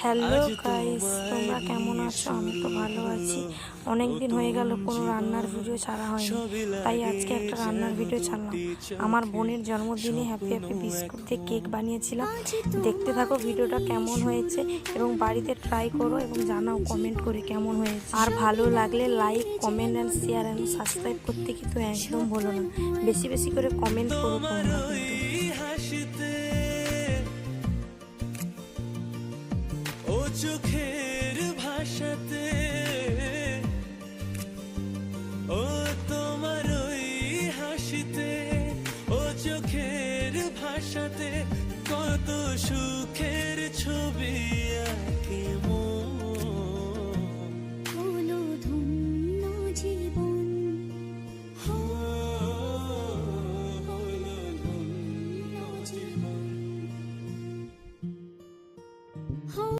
Hello guys, তোমরা কেমন আছো? আমি তো ভালো আছি। অনেক দিন হয়ে গেল কোনো রান্নার ভিডিও ছাড়া হয়নি, তাই আজকে একটা রান্নার ভিডিও ছাড়লাম। আমার বোনের জন্মদিনে হ্যাপি হ্যাপি বিস্কুট দিয়ে কেক বানিয়েছিলাম। দেখতে থাকো ভিডিওটা কেমন হয়েছে এবং বাড়িতে ট্রাই করো এবং জানাও কমেন্ট করে কেমন হয়েছে। আর ভালো লাগলে like, comment and share and subscribe করতে কিন্তু একদম ভুলো না। বেশি বেশি করে কমেন্ট করো তোমরা কিন্তু। ও চোখের ভাষাতে, ও তোমার ওই হাসিতে, ও চোখের ভাষাতে কত সুখে